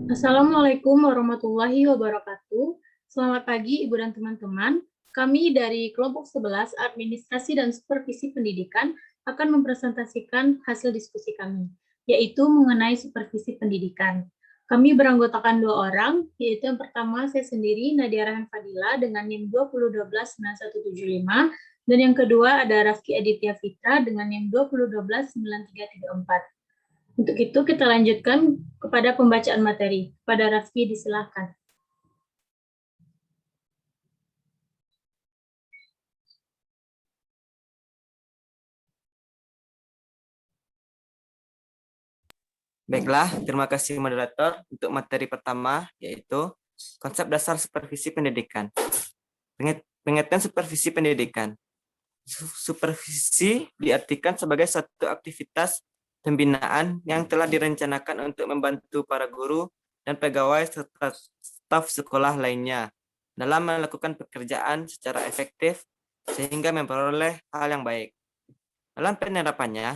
Assalamualaikum warahmatullahi wabarakatuh. Selamat pagi Ibu dan teman-teman. Kami dari kelompok 11 Administrasi dan Supervisi Pendidikan akan mempresentasikan hasil diskusi kami, yaitu mengenai supervisi pendidikan. Kami beranggotakan 2 orang, yaitu yang pertama saya sendiri, Nadia Rahan Fadila dengan NIM 20129175, dan yang kedua ada Rafki Aditya Fitra dengan NIM 20129334. Untuk itu kita lanjutkan kepada pembacaan materi. Kepada Raffi disilahkan. Baiklah, terima kasih moderator untuk materi pertama, yaitu konsep dasar supervisi pendidikan. Pengertian supervisi pendidikan. Supervisi diartikan sebagai suatu aktivitas pembinaan yang telah direncanakan untuk membantu para guru dan pegawai serta staf sekolah lainnya dalam melakukan pekerjaan secara efektif sehingga memperoleh hal yang baik. Dalam penerapannya,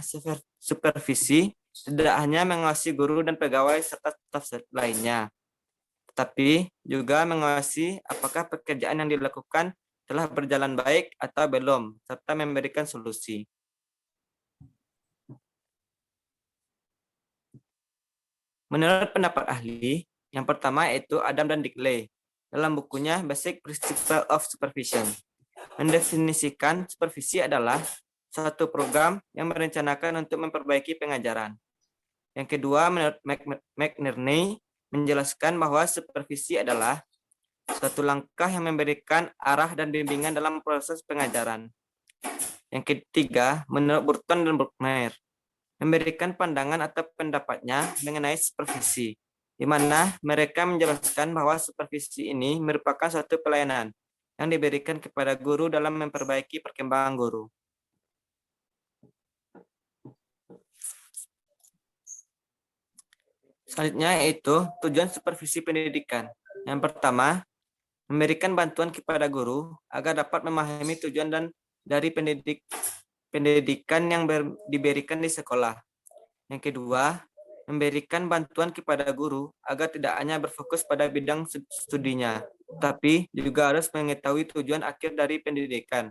supervisi tidak hanya mengawasi guru dan pegawai serta staf lainnya, tetapi juga mengawasi apakah pekerjaan yang dilakukan telah berjalan baik atau belum, serta memberikan solusi. Menurut pendapat ahli, yang pertama yaitu Adam dan Dickley dalam bukunya Basic Principles of Supervision, mendefinisikan supervisi adalah satu program yang merencanakan untuk memperbaiki pengajaran. Yang kedua, menurut McNerney, menjelaskan bahwa supervisi adalah suatu langkah yang memberikan arah dan bimbingan dalam proses pengajaran. Yang ketiga, menurut Burton dan Bruckner, memberikan pandangan atau pendapatnya mengenai supervisi, di mana mereka menjelaskan bahwa supervisi ini merupakan suatu pelayanan yang diberikan kepada guru dalam memperbaiki perkembangan guru. Selanjutnya yaitu tujuan supervisi pendidikan. Yang pertama, memberikan bantuan kepada guru agar dapat memahami tujuan dan dari pendidikan yang diberikan di sekolah. Yang kedua, memberikan bantuan kepada guru agar tidak hanya berfokus pada bidang studinya, tapi juga harus mengetahui tujuan akhir dari pendidikan.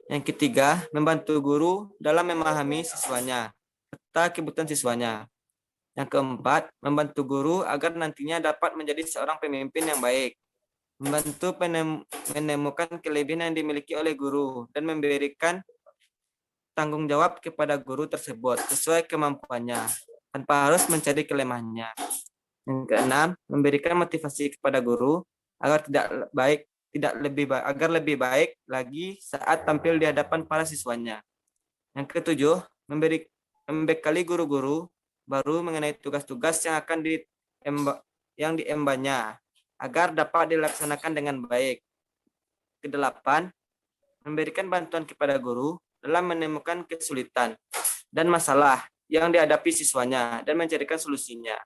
Yang ketiga, membantu guru dalam memahami siswanya serta kebutuhan siswanya. Yang keempat, membantu guru agar nantinya dapat menjadi seorang pemimpin yang baik, membantu menemukan kelebihan yang dimiliki oleh guru, dan memberikan tanggung jawab kepada guru tersebut sesuai kemampuannya, tanpa harus mencari kelemahannya. Yang keenam, memberikan motivasi kepada guru agar lebih baik lagi saat tampil di hadapan para siswanya. Yang ketujuh, membekali guru-guru baru mengenai tugas-tugas yang diembannya agar dapat dilaksanakan dengan baik. Kedelapan, memberikan bantuan kepada guru dalam menemukan kesulitan dan masalah yang dihadapi siswanya dan mencarikan solusinya.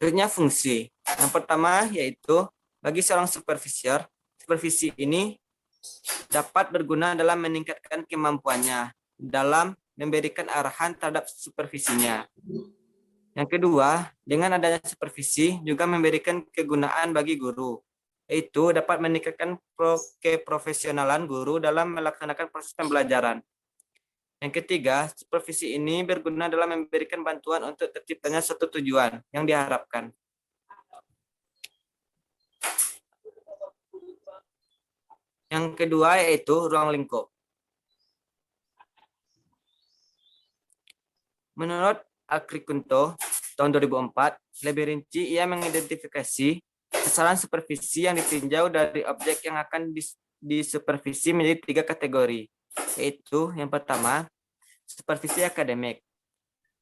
Berikutnya fungsi. Yang pertama yaitu bagi seorang supervisor, supervisi ini dapat berguna dalam meningkatkan kemampuannya dalam memberikan arahan terhadap supervisinya. Yang kedua, dengan adanya supervisi juga memberikan kegunaan bagi guru, yaitu dapat meningkatkan keprofesionalan guru dalam melaksanakan proses pembelajaran. Yang ketiga, supervisi ini berguna dalam memberikan bantuan untuk terciptanya suatu tujuan yang diharapkan. Yang kedua yaitu ruang lingkup. Menurut Akrikunto tahun 2004, lebih rinci ia mengidentifikasi sasaran supervisi yang ditinjau dari objek yang akan disupervisi menjadi 3 kategori, yaitu yang pertama, supervisi akademik.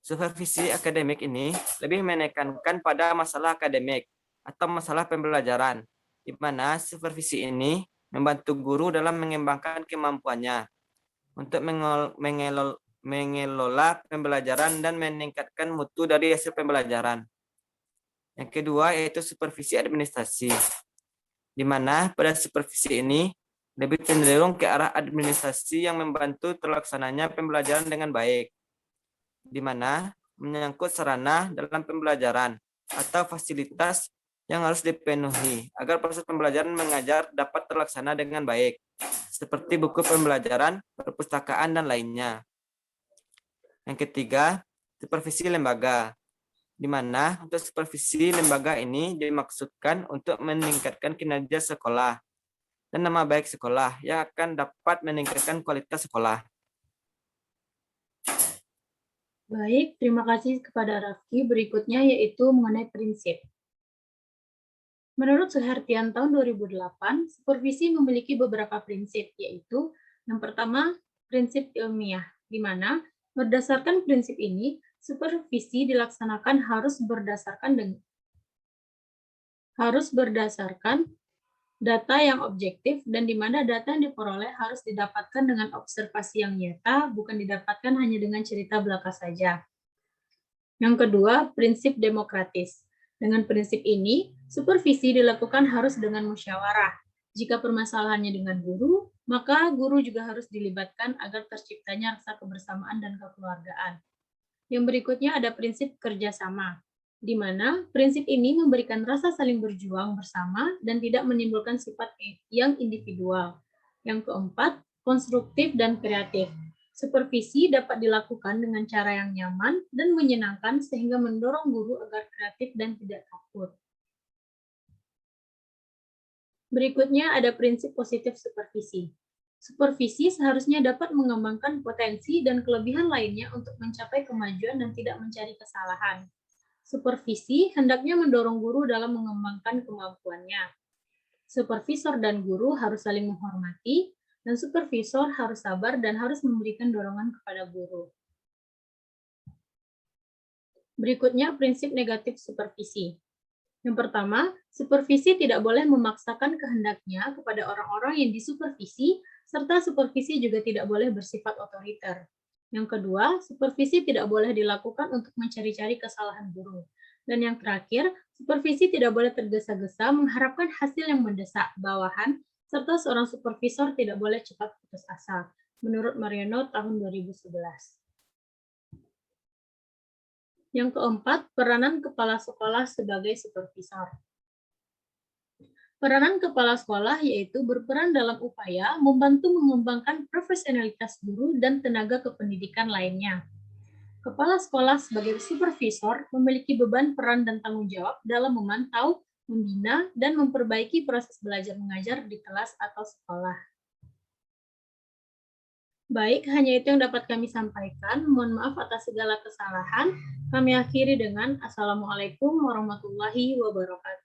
Supervisi akademik ini lebih menekankan pada masalah akademik atau masalah pembelajaran, di mana supervisi ini membantu guru dalam mengembangkan kemampuannya untuk mengelola pembelajaran dan meningkatkan mutu dari hasil pembelajaran. Yang kedua yaitu supervisi administrasi, di mana pada supervisi ini lebih cenderung ke arah administrasi yang membantu terlaksananya pembelajaran dengan baik. di mana menyangkut sarana dalam pembelajaran atau fasilitas yang harus dipenuhi agar proses pembelajaran mengajar dapat terlaksana dengan baik, seperti buku pembelajaran, perpustakaan, dan lainnya. Yang ketiga, supervisi lembaga, di mana untuk supervisi lembaga ini dimaksudkan untuk meningkatkan kinerja sekolah dan nama baik sekolah yang akan dapat meningkatkan kualitas sekolah. Baik, terima kasih kepada Rafki. Berikutnya yaitu mengenai prinsip. Menurut Suhartian tahun 2008, supervisi memiliki beberapa prinsip, yaitu yang pertama, prinsip ilmiah, di mana berdasarkan prinsip ini, supervisi dilaksanakan harus berdasarkan data yang objektif dan di mana data yang diperoleh harus didapatkan dengan observasi yang nyata, bukan didapatkan hanya dengan cerita belaka saja. Yang kedua, prinsip demokratis. Dengan prinsip ini, supervisi dilakukan harus dengan musyawarah. Jika permasalahannya dengan guru, maka guru juga harus dilibatkan agar terciptanya rasa kebersamaan dan kekeluargaan. Yang berikutnya ada prinsip kerjasama, di mana prinsip ini memberikan rasa saling berjuang bersama dan tidak menimbulkan sifat yang individual. Yang keempat, konstruktif dan kreatif. Supervisi dapat dilakukan dengan cara yang nyaman dan menyenangkan sehingga mendorong guru agar kreatif dan tidak takut. Berikutnya ada prinsip positif supervisi. Supervisi seharusnya dapat mengembangkan potensi dan kelebihan lainnya untuk mencapai kemajuan dan tidak mencari kesalahan. Supervisi hendaknya mendorong guru dalam mengembangkan kemampuannya. Supervisor dan guru harus saling menghormati, dan supervisor harus sabar dan harus memberikan dorongan kepada guru. Berikutnya, prinsip negatif supervisi. Yang pertama, supervisi tidak boleh memaksakan kehendaknya kepada orang-orang yang disupervisi, serta supervisi juga tidak boleh bersifat otoriter. Yang kedua, supervisi tidak boleh dilakukan untuk mencari-cari kesalahan guru. Dan yang terakhir, supervisi tidak boleh tergesa-gesa mengharapkan hasil yang mendesak bawahan, serta seorang supervisor tidak boleh cepat putus asa. Menurut Mariano tahun 2011. Yang keempat, peranan kepala sekolah sebagai supervisor. Peranan kepala sekolah yaitu berperan dalam upaya membantu mengembangkan profesionalitas guru dan tenaga kependidikan lainnya. Kepala sekolah sebagai supervisor memiliki beban, peran, dan tanggung jawab dalam memantau, membina, dan memperbaiki proses belajar mengajar di kelas atau sekolah. Baik, hanya itu yang dapat kami sampaikan. Mohon maaf atas segala kesalahan. Kami akhiri dengan Assalamualaikum warahmatullahi wabarakatuh.